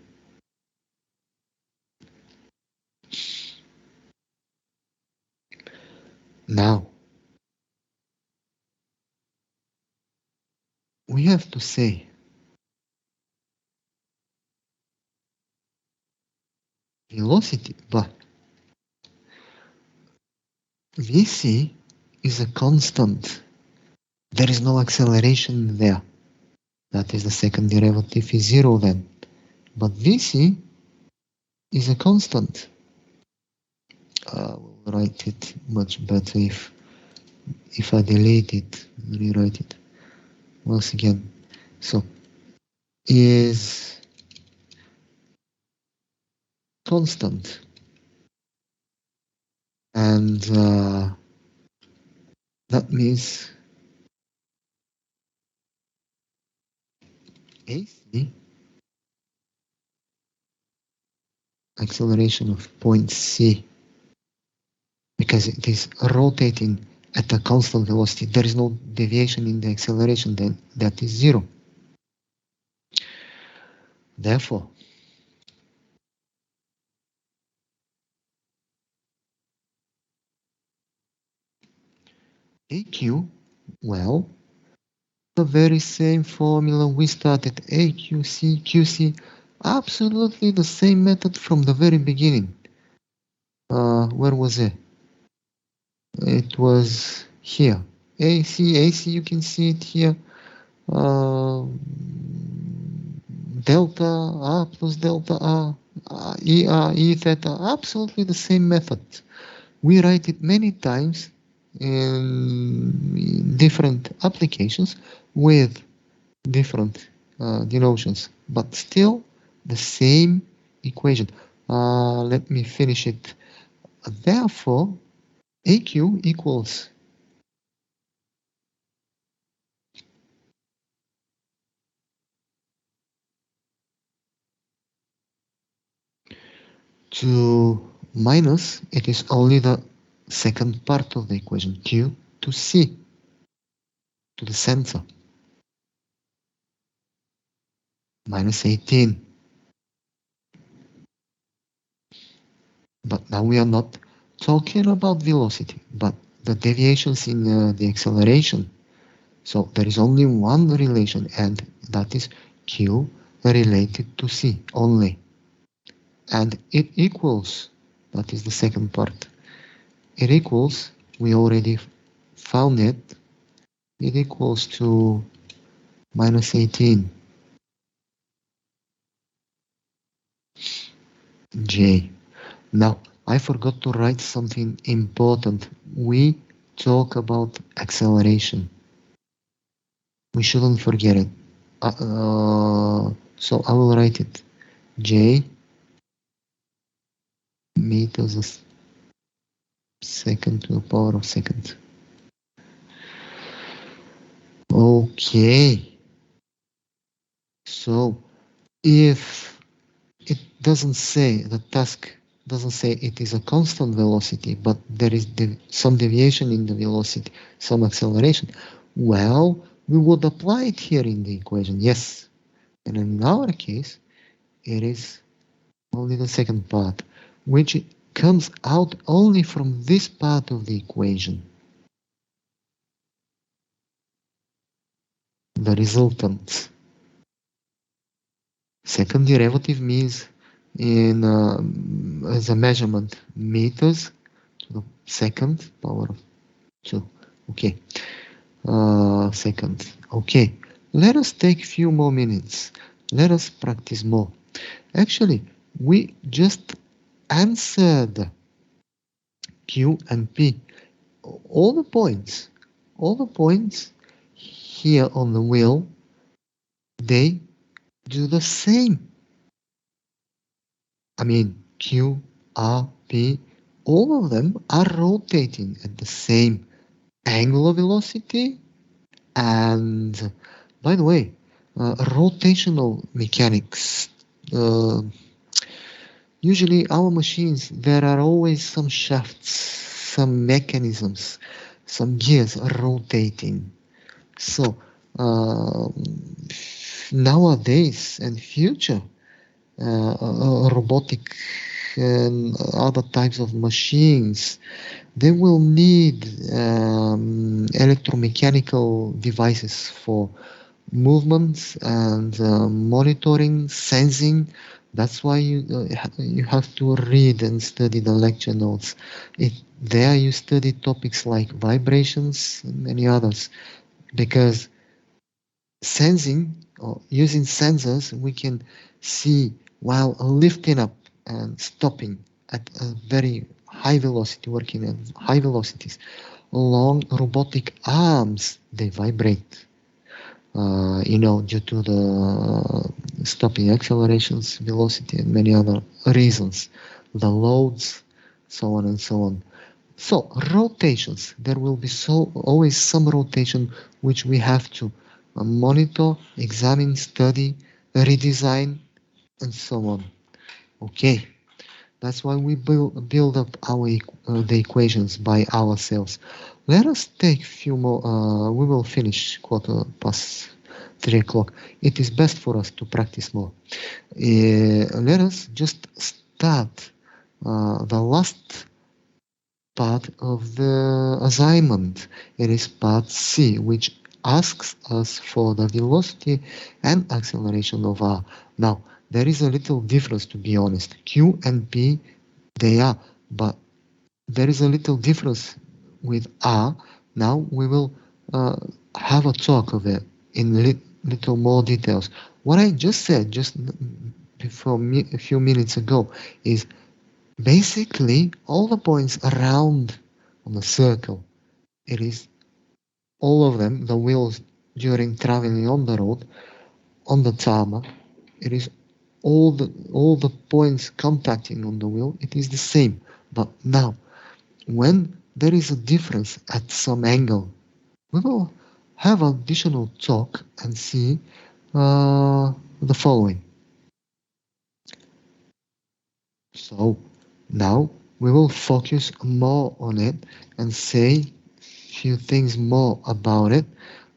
Now, we have to say velocity, but Vc is a constant. There is no acceleration there. That is the second derivative is 0 then. But Vc is a constant. We'll write it much better if I delete it, rewrite it once again. So is constant, and that means AC acceleration of point C, because it is rotating at a constant velocity. There is no deviation in the acceleration, then that is 0. Therefore, AQ, well, the very same formula we started, AQC, QC, absolutely the same method from the very beginning. Where was it? It was here. AC, you can see it here. Delta R plus delta R, E theta, absolutely the same method. We write it many times in different applications with different denotions, but still the same equation. Let me finish it. Therefore, AQ equals to minus, it is only the second part of the equation, Q to C, to the center, minus 18. But now we are not talking about velocity, but the deviations in the acceleration. So there is only one relation, and that is Q related to C only. And it equals, that is the second part, it equals, we already found it, it equals to minus 18 J. Now, I forgot to write something important. We talk about acceleration. We shouldn't forget it. So I will write it. J meters a second to the power of second. Okay. So if it doesn't say, the task doesn't say it is a constant velocity, but there is some deviation in the velocity, some acceleration, well, we would apply it here in the equation, yes. And in our case, it is only the second part, which comes out only from this part of the equation, the resultant. Second derivative means in as a measurement meters to the second power of 2. Okay, second. Okay, let us take few more minutes. Let us practice more. Actually, we just answered Q and P. All the points, all the points here on the wheel, they do the same. I mean, Q, R, P, all of them are rotating at the same angular velocity. And by the way, rotational mechanics. Uh, Usually, our machines, there are always some shafts, some mechanisms, some gears rotating. So, uh, nowadays and future, robotic and other types of machines, they will need electromechanical devices for movements and monitoring, sensing. That's why you have to read and study the lecture notes. There you study topics like vibrations and many others, because sensing or using sensors, we can see while lifting up and stopping at a very high velocity, working at high velocities. Long robotic arms, they vibrate, due to the stopping accelerations, velocity, and many other reasons, the loads, so on and so on. So rotations, there will be always some rotation which we have to monitor, examine, study, redesign, and so on. Okay, that's why we build up the equations by ourselves. Let us take a few more. We will finish 3:15. It is best for us to practice more. Let us just start the last part of the assignment. It is part C, which asks us for the velocity and acceleration of R. Now, there is a little difference, to be honest. Q and P, they are, but there is a little difference with R. Now we will uh, have a talk of it in little more details. What I just said before a few minutes ago is basically all the points around on the circle. It is all of them, the wheels during traveling on the road, on the tarmac. It is all the points contacting on the wheel. It is the same. But now, when there is a difference at some angle, we will have additional talk and see the following. So now we will focus more on it and say few things more about it.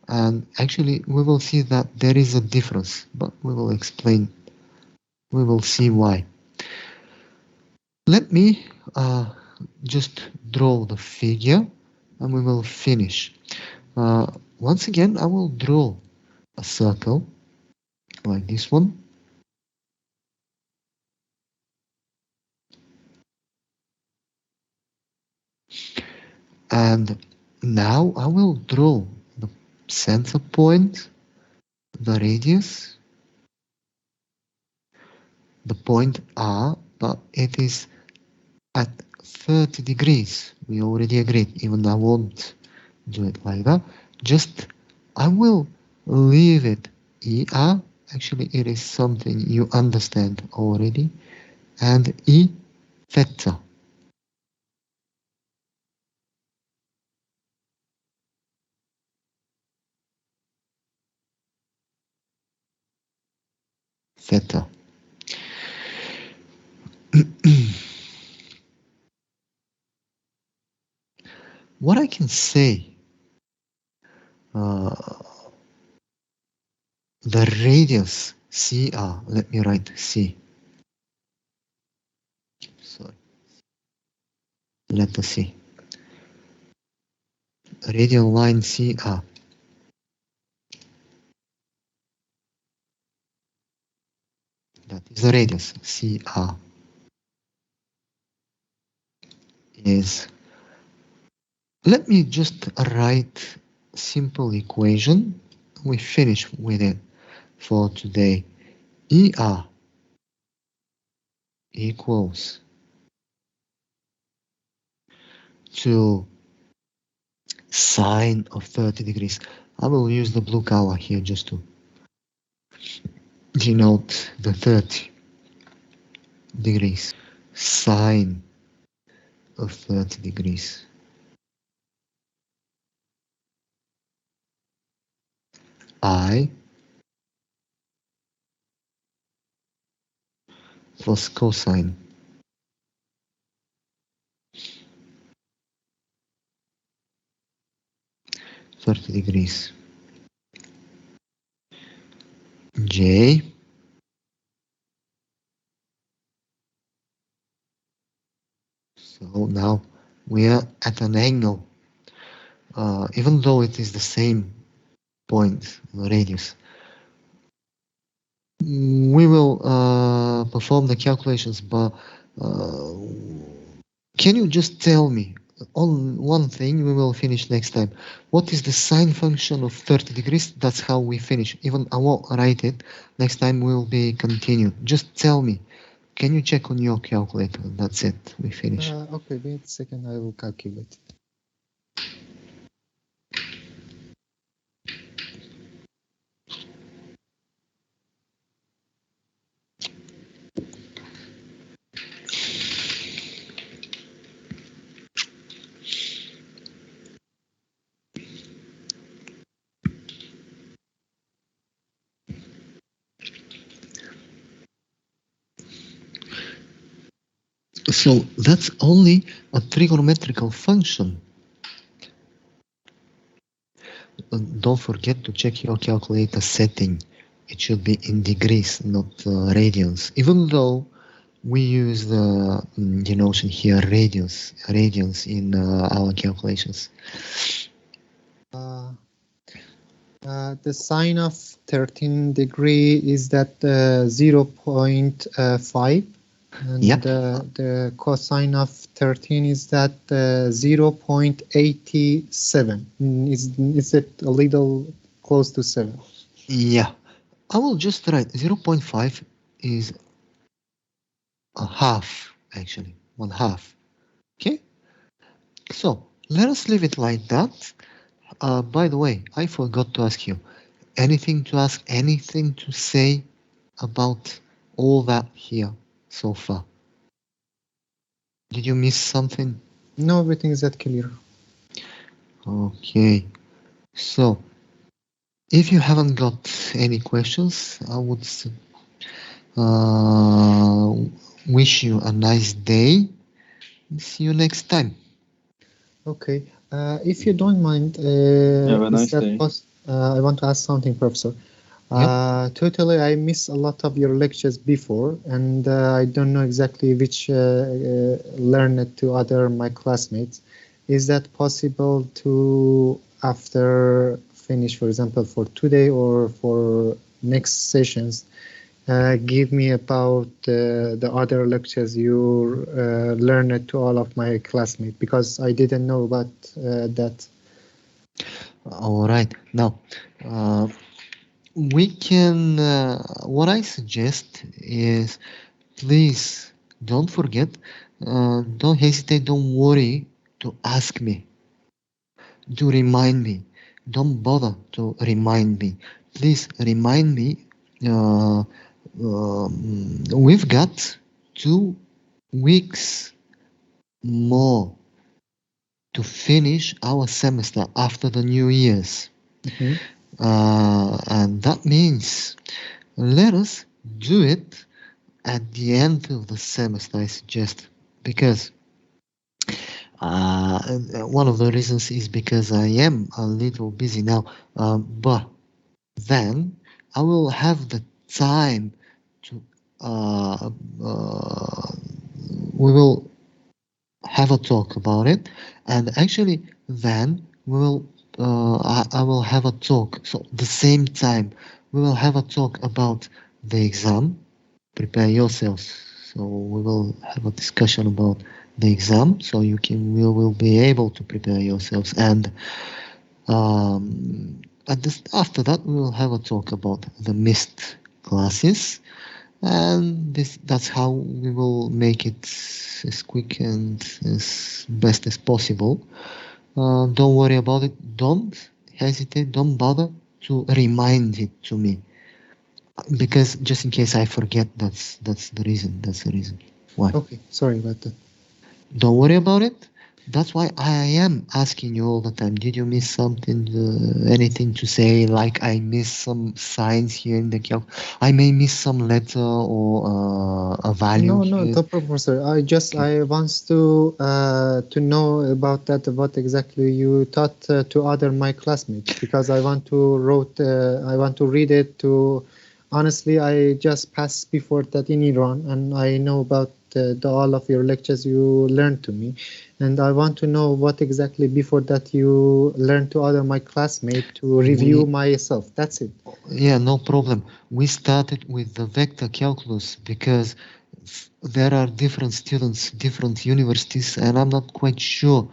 And actually, we will see that there is a difference, but we will explain. We will see why. Let me just draw the figure and we will finish. Uh, Once again, I will draw a circle like this one. And now I will draw the center point, the radius, the point R, but it is at 30 degrees. We already agreed, even I won't do it like that. Just, I will leave it ER. Actually, it is something you understand already. And E theta. Theta. What I can say, uh, the radius CR, let me write C, sorry, letter C, radial line CR, that is the radius CR, is, let me just write simple equation, we finish with it for today. ER equals to sine of 30 degrees. I will use the blue color here just to denote the 30 degrees. Sine of 30 degrees. I plus cosine. $30. J. So now we are at an angle, even though it is the same point, radius. We will perform the calculations, but uh, can you just tell me on one thing? We will finish next time. What is the sine function of 30 degrees? That's how we finish. Even I won't write it. Next time we will be continued. Just tell me. Can you check on your calculator? That's it. We finish. Okay, wait a second, I will calculate. So that's only a trigonometrical function. Don't forget to check your calculator setting. It should be in degrees, not radians. Even though we use the notion here radians in our calculations. The sine of 13 degree is that 0.5, and Yep. the cosine of 13 is that 0.87. Is it a little close to 7? Yeah. I will just write 0.5 is a half, actually, one half. Okay? So let us leave it like that. By the way, I forgot to ask you, anything to ask, anything to say about all that here so far? Did you miss something? No, everything is that clear. Okay. So if you haven't got any questions, I would uh, wish you a nice day. See you next time. Okay. If you don't mind, Have a is nice that day. I want to ask something, Professor. Yep. Totally, I miss a lot of your lectures before, and I don't know exactly which learned to other my classmates. Is that possible to, after finish, for example, for today or for next sessions, give me about the other lectures you learned to all of my classmates, because I didn't know about that. All right. Now, we can. What I suggest is, please don't forget. Don't hesitate. Don't worry to ask me. To remind me. Don't bother to remind me. Please remind me. We've got 2 weeks more to finish our semester after the New Year's. Mhm. And that means let us do it at the end of the semester, I suggest, because one of the reasons is because I am a little busy now, but then I will have the time to uh, uh, we will have a talk about it, and actually then we will I will have a talk, so the same time we will have a talk about the exam. Prepare yourselves, so we will have a discussion about the exam, so you will be able to prepare yourselves, and after that we will have a talk about the missed classes, and that's how we will make it as quick and as best as possible. Don't worry about it. Don't hesitate. Don't bother to remind it to me, because just in case I forget, that's the reason. That's the reason why. Okay, sorry about that. Don't worry about it. That's why I am asking you all the time. Did you miss something? Anything to say? Like I missed some signs here in the calc. I may miss some letter or a value No, no, here. no problem, sir. Okay. I wants to know about that, what exactly you taught to other my classmates, because I want to read it to. Honestly, I just passed before that in Iran, and I know about all of your lectures you learned to me, and I want to know what exactly before that you learned to other my classmates to review We myself. That's it. Yeah, no problem. We started with the vector calculus because there are different students, different universities, and I'm not quite sure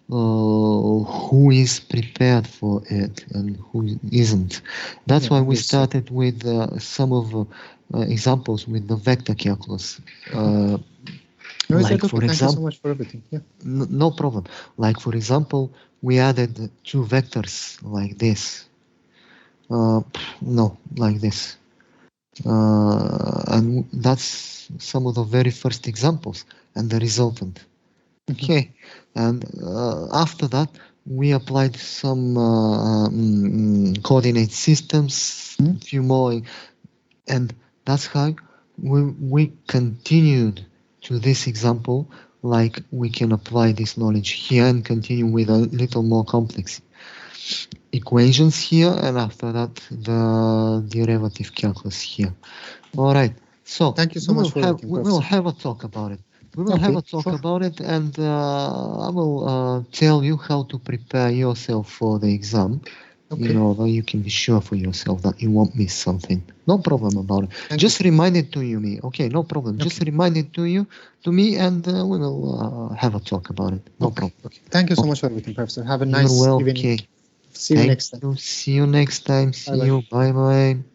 who is prepared for it and who isn't. That's Yeah, why we understood. started with some of examples with the vector calculus. Uh, No, is that like okay? for Thank you so example, much for everything. Yeah. no problem. Like for example, we added two vectors like this. No, like this. And that's some of the very first examples and the resultant. Mhm. Okay, and after that we applied some coordinate systems, Mhm. a few more, and that's how we continued to this example. Like we can apply this knowledge here and continue with a little more complex equations here, and after that the derivative calculus here. All right. So Thank you so much for everything, we will Professor. have a talk about it. We will have Okay, a talk sure. about it, and I will tell you how to prepare yourself for the exam. In Okay. order you can be sure for yourself that you won't miss something. No problem about it. Thank you Just so much. remind it to you, me. Okay, no problem. Just Okay. remind it to me, and we will have a talk about it. No Okay. problem. Okay. Thank you so Okay. much for everything, Professor. Have a You're nice evening. welcome. See you Thank next time. you. See you next time. Bye See bye. you. Bye bye.